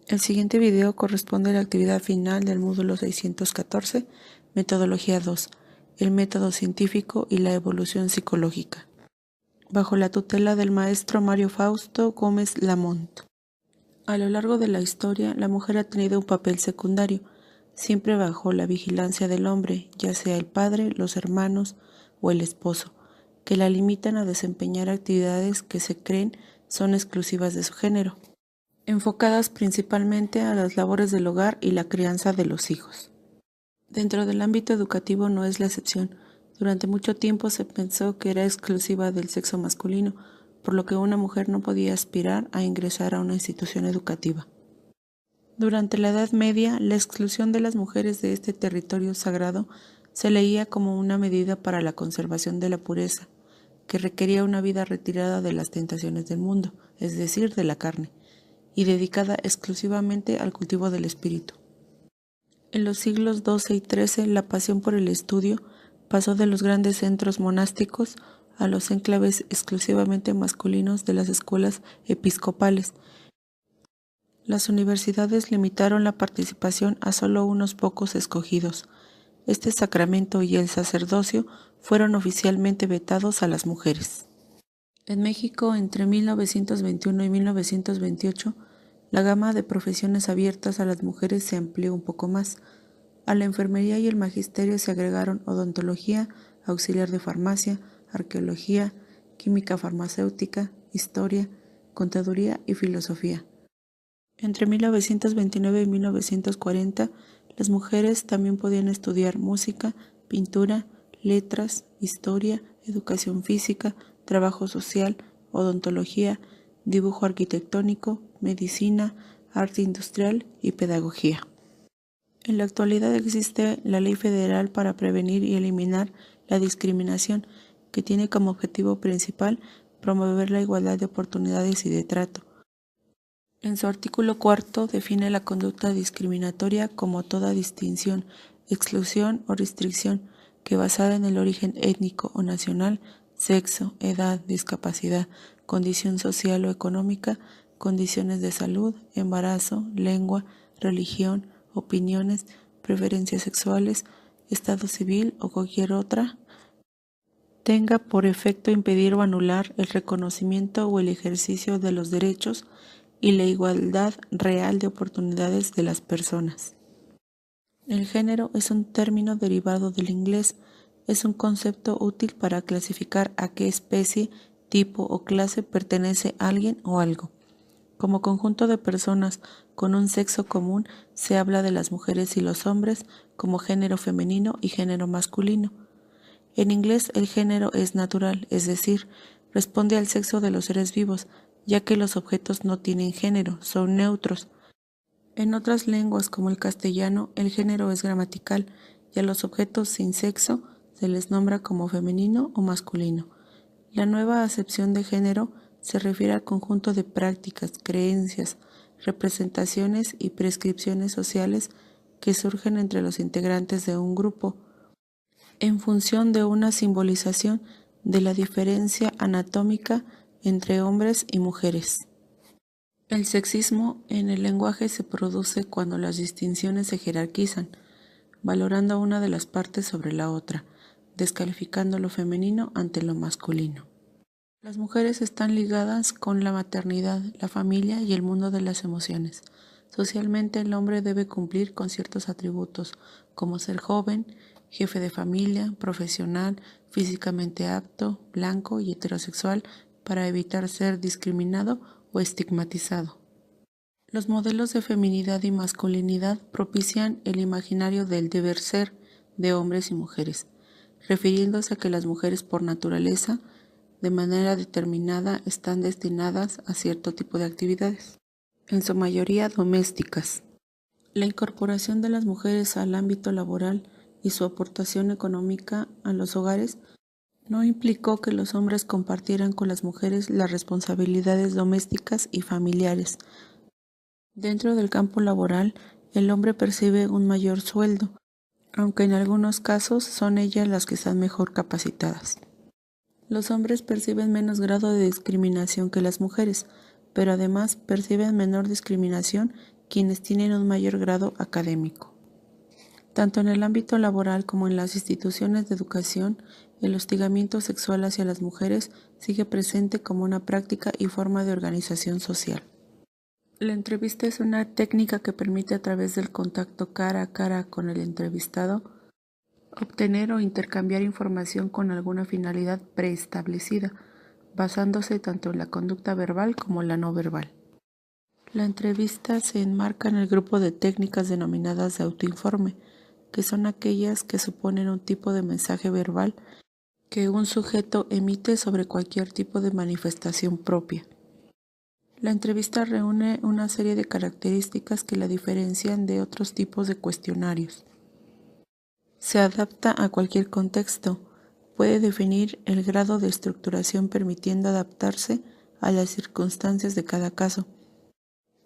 El siguiente video corresponde a la actividad final del módulo 614, Metodología 2, el método científico y la evolución psicológica, bajo la tutela del maestro Mario Fausto Gómez Lamont. A lo largo de la historia, la mujer ha tenido un papel secundario, siempre bajo la vigilancia del hombre, ya sea el padre, los hermanos o el esposo, que la limitan a desempeñar actividades que se creen son exclusivas de su género, enfocadas principalmente a las labores del hogar y la crianza de los hijos. Dentro del ámbito educativo no es la excepción. Durante mucho tiempo se pensó que era exclusiva del sexo masculino, por lo que una mujer no podía aspirar a ingresar a una institución educativa. Durante la Edad Media, la exclusión de las mujeres de este territorio sagrado se leía como una medida para la conservación de la pureza, que requería una vida retirada de las tentaciones del mundo, es decir, de la carne, y dedicada exclusivamente al cultivo del espíritu. En los siglos XII y XIII, la pasión por el estudio pasó de los grandes centros monásticos a los enclaves exclusivamente masculinos de las escuelas episcopales. Las universidades limitaron la participación a solo unos pocos escogidos. Este sacramento y el sacerdocio fueron oficialmente vetados a las mujeres. En México, entre 1921 y 1928, la gama de profesiones abiertas a las mujeres se amplió un poco más. A la enfermería y el magisterio se agregaron odontología, auxiliar de farmacia, arqueología, química farmacéutica, historia, contaduría y filosofía. Entre 1929 y 1940, las mujeres también podían estudiar música, pintura, letras, historia, educación física, trabajo social, odontología, dibujo arquitectónico, medicina, arte industrial y pedagogía. En la actualidad existe la Ley Federal para prevenir y eliminar la discriminación, que tiene como objetivo principal promover la igualdad de oportunidades y de trato. En su artículo 4 define la conducta discriminatoria como toda distinción, exclusión o restricción que basada en el origen étnico o nacional, sexo, edad, discapacidad, condición social o económica, condiciones de salud, embarazo, lengua, religión, opiniones, preferencias sexuales, estado civil o cualquier otra, tenga por efecto impedir o anular el reconocimiento o el ejercicio de los derechos y la igualdad real de oportunidades de las personas. El género es un término derivado del inglés. Es un concepto útil para clasificar a qué especie, tipo o clase pertenece alguien o algo. Como conjunto de personas con un sexo común, se habla de las mujeres y los hombres como género femenino y género masculino. En inglés, el género es natural, es decir, responde al sexo de los seres vivos, ya que los objetos no tienen género, son neutros. En otras lenguas, como el castellano, el género es gramatical y a los objetos sin sexo se les nombra como femenino o masculino. La nueva acepción de género se refiere al conjunto de prácticas, creencias, representaciones y prescripciones sociales que surgen entre los integrantes de un grupo, en función de una simbolización de la diferencia anatómica entre hombres y mujeres. El sexismo en el lenguaje se produce cuando las distinciones se jerarquizan, valorando a una de las partes sobre la otra, descalificando lo femenino ante lo masculino. Las mujeres están ligadas con la maternidad, la familia y el mundo de las emociones. Socialmente, el hombre debe cumplir con ciertos atributos, como ser joven, jefe de familia, profesional, físicamente apto, blanco y heterosexual, para evitar ser discriminado o estigmatizado. Los modelos de feminidad y masculinidad propician el imaginario del deber ser de hombres y mujeres, refiriéndose a que las mujeres por naturaleza, de manera determinada, están destinadas a cierto tipo de actividades, en su mayoría domésticas. La incorporación de las mujeres al ámbito laboral y su aportación económica a los hogares no implicó que los hombres compartieran con las mujeres las responsabilidades domésticas y familiares. Dentro del campo laboral, el hombre percibe un mayor sueldo, aunque en algunos casos son ellas las que están mejor capacitadas. Los hombres perciben menos grado de discriminación que las mujeres, pero además perciben menor discriminación quienes tienen un mayor grado académico. Tanto en el ámbito laboral como en las instituciones de educación, el hostigamiento sexual hacia las mujeres sigue presente como una práctica y forma de organización social. La entrevista es una técnica que permite a través del contacto cara a cara con el entrevistado obtener o intercambiar información con alguna finalidad preestablecida, basándose tanto en la conducta verbal como la no verbal. La entrevista se enmarca en el grupo de técnicas denominadas de autoinforme, que son aquellas que suponen un tipo de mensaje verbal que un sujeto emite sobre cualquier tipo de manifestación propia. La entrevista reúne una serie de características que la diferencian de otros tipos de cuestionarios. Se adapta a cualquier contexto, puede definir el grado de estructuración permitiendo adaptarse a las circunstancias de cada caso.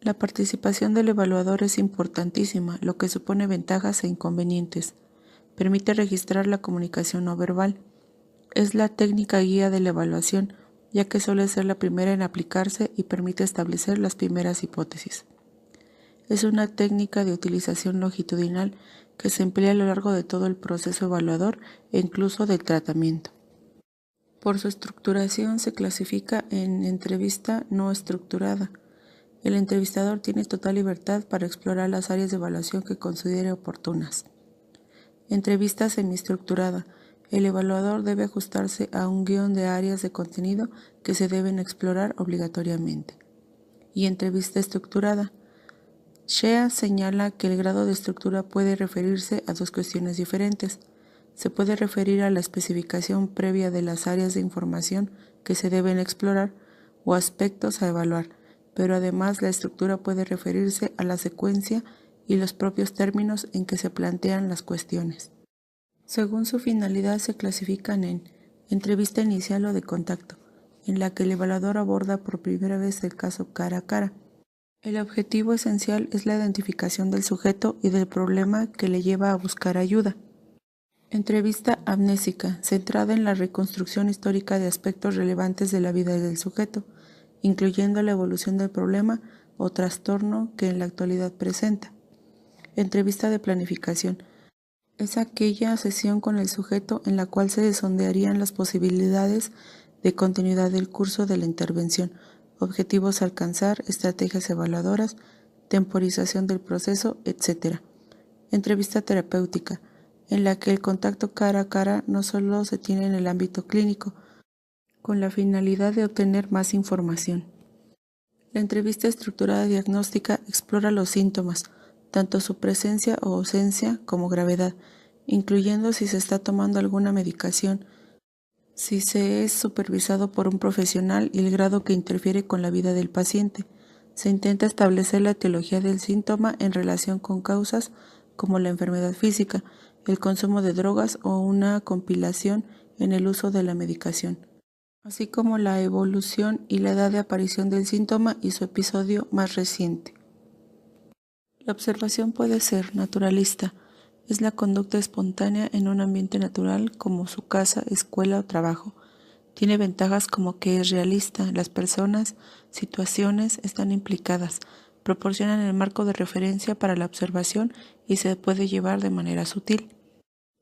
La participación del evaluador es importantísima, lo que supone ventajas e inconvenientes. Permite registrar la comunicación no verbal. Es la técnica guía de la evaluación, ya que suele ser la primera en aplicarse y permite establecer las primeras hipótesis. Es una técnica de utilización longitudinal que se emplea a lo largo de todo el proceso evaluador e incluso del tratamiento. Por su estructuración se clasifica en entrevista no estructurada. El entrevistador tiene total libertad para explorar las áreas de evaluación que considere oportunas. Entrevista semiestructurada. El evaluador debe ajustarse a un guión de áreas de contenido que se deben explorar obligatoriamente. Y entrevista estructurada. Shea señala que el grado de estructura puede referirse a dos cuestiones diferentes. Se puede referir a la especificación previa de las áreas de información que se deben explorar o aspectos a evaluar, pero además la estructura puede referirse a la secuencia y los propios términos en que se plantean las cuestiones. Según su finalidad se clasifican en entrevista inicial o de contacto, en la que el evaluador aborda por primera vez el caso cara a cara. El objetivo esencial es la identificación del sujeto y del problema que le lleva a buscar ayuda. Entrevista amnésica, centrada en la reconstrucción histórica de aspectos relevantes de la vida del sujeto, incluyendo la evolución del problema o trastorno que en la actualidad presenta. Entrevista de planificación. Es aquella sesión con el sujeto en la cual se sondearían las posibilidades de continuidad del curso de la intervención, objetivos a alcanzar, estrategias evaluadoras, temporización del proceso, etc. Entrevista terapéutica, en la que el contacto cara a cara no solo se tiene en el ámbito clínico, con la finalidad de obtener más información. La entrevista estructurada diagnóstica explora los síntomas, tanto su presencia o ausencia como gravedad, incluyendo si se está tomando alguna medicación, si se es supervisado por un profesional y el grado que interfiere con la vida del paciente. Se intenta establecer la etiología del síntoma en relación con causas como la enfermedad física, el consumo de drogas o una compilación en el uso de la medicación, así como la evolución y la edad de aparición del síntoma y su episodio más reciente. La observación puede ser naturalista. Es la conducta espontánea en un ambiente natural como su casa, escuela o trabajo. Tiene ventajas como que es realista, las personas, situaciones están implicadas, proporcionan el marco de referencia para la observación y se puede llevar de manera sutil.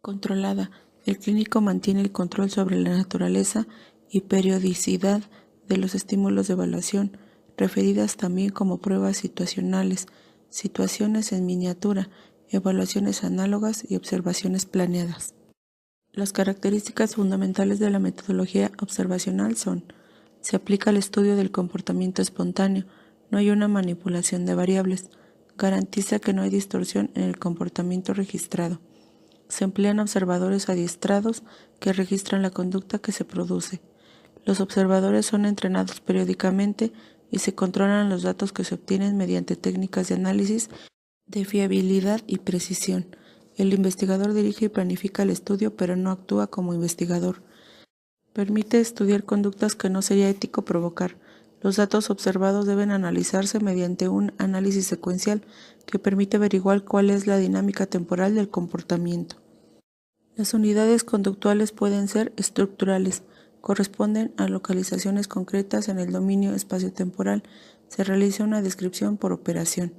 Controlada. El clínico mantiene el control sobre la naturaleza y periodicidad de los estímulos de evaluación, referidas también como pruebas situacionales, situaciones en miniatura, evaluaciones análogas y observaciones planeadas. Las características fundamentales de la metodología observacional son: se aplica al estudio del comportamiento espontáneo, no hay una manipulación de variables, garantiza que no hay distorsión en el comportamiento registrado, se emplean observadores adiestrados que registran la conducta que se produce. Los observadores son entrenados periódicamente y se controlan los datos que se obtienen mediante técnicas de análisis de fiabilidad y precisión. El investigador dirige y planifica el estudio, pero no actúa como investigador. Permite estudiar conductas que no sería ético provocar. Los datos observados deben analizarse mediante un análisis secuencial que permite averiguar cuál es la dinámica temporal del comportamiento. Las unidades conductuales pueden ser estructurales, corresponden a localizaciones concretas en el dominio espaciotemporal. Se realiza una descripción por operación.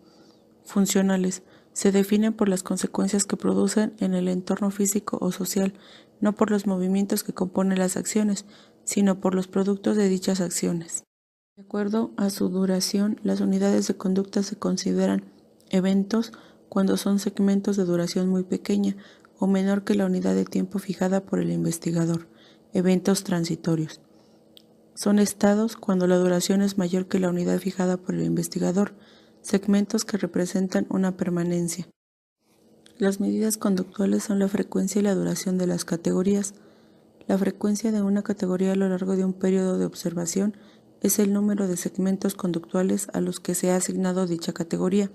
Funcionales. Se definen por las consecuencias que producen en el entorno físico o social, no por los movimientos que componen las acciones, sino por los productos de dichas acciones. De acuerdo a su duración, las unidades de conducta se consideran eventos cuando son segmentos de duración muy pequeña o menor que la unidad de tiempo fijada por el investigador. Eventos transitorios. Son estados cuando la duración es mayor que la unidad fijada por el investigador, segmentos que representan una permanencia. Las medidas conductuales son la frecuencia y la duración de las categorías. La frecuencia de una categoría a lo largo de un periodo de observación es el número de segmentos conductuales a los que se ha asignado dicha categoría.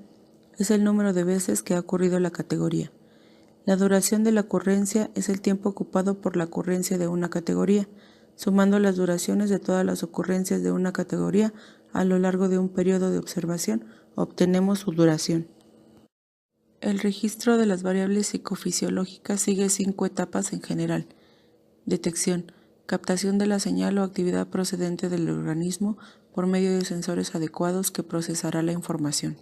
Es el número de veces que ha ocurrido la categoría. La duración de la ocurrencia es el tiempo ocupado por la ocurrencia de una categoría. Sumando las duraciones de todas las ocurrencias de una categoría a lo largo de un periodo de observación, obtenemos su duración. El registro de las variables psicofisiológicas sigue 5 etapas en general. Detección, captación de la señal o actividad procedente del organismo por medio de sensores adecuados que procesará la información.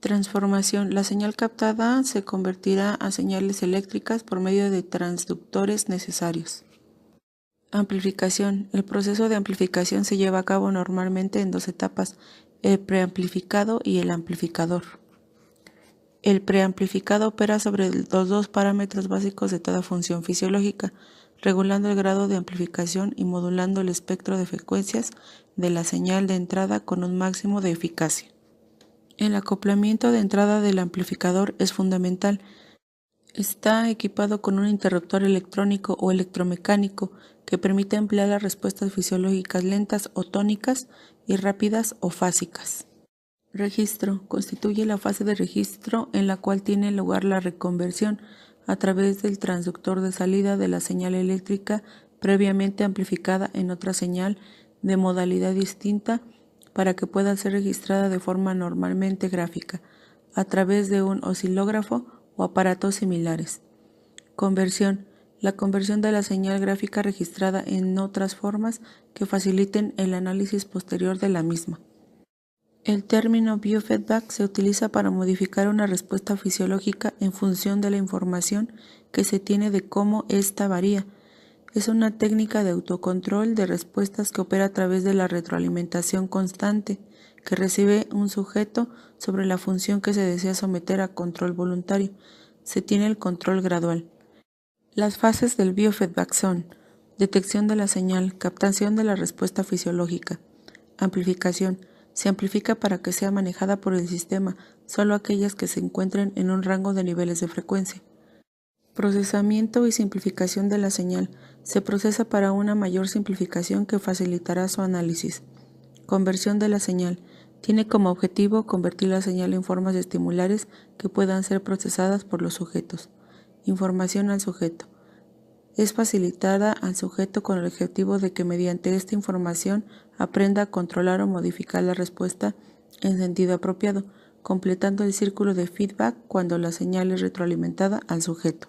Transformación, la señal captada se convertirá a señales eléctricas por medio de transductores necesarios. Amplificación, el proceso de amplificación se lleva a cabo normalmente en 2 etapas, el preamplificado y el amplificador. El preamplificado opera sobre los 2 parámetros básicos de toda función fisiológica, regulando el grado de amplificación y modulando el espectro de frecuencias de la señal de entrada con un máximo de eficacia. El acoplamiento de entrada del amplificador es fundamental. Está equipado con un interruptor electrónico o electromecánico que permite emplear las respuestas fisiológicas lentas o tónicas y rápidas o fásicas. Registro. Constituye la fase de registro en la cual tiene lugar la reconversión a través del transductor de salida de la señal eléctrica previamente amplificada en otra señal de modalidad distinta para que pueda ser registrada de forma normalmente gráfica a través de un oscilógrafo o aparatos similares. Conversión. La conversión de la señal gráfica registrada en otras formas que faciliten el análisis posterior de la misma. El término biofeedback se utiliza para modificar una respuesta fisiológica en función de la información que se tiene de cómo ésta varía. Es una técnica de autocontrol de respuestas que opera a través de la retroalimentación constante que recibe un sujeto sobre la función que se desea someter a control voluntario. Se tiene el control gradual. Las fases del biofeedback son: detección de la señal, captación de la respuesta fisiológica, amplificación. Se amplifica para que sea manejada por el sistema, solo aquellas que se encuentren en un rango de niveles de frecuencia. Procesamiento y simplificación de la señal. Se procesa para una mayor simplificación que facilitará su análisis. Conversión de la señal. Tiene como objetivo convertir la señal en formas estimulares que puedan ser procesadas por los sujetos. Información al sujeto. Es facilitada al sujeto con el objetivo de que mediante esta información aprenda a controlar o modificar la respuesta en sentido apropiado, completando el círculo de feedback cuando la señal es retroalimentada al sujeto.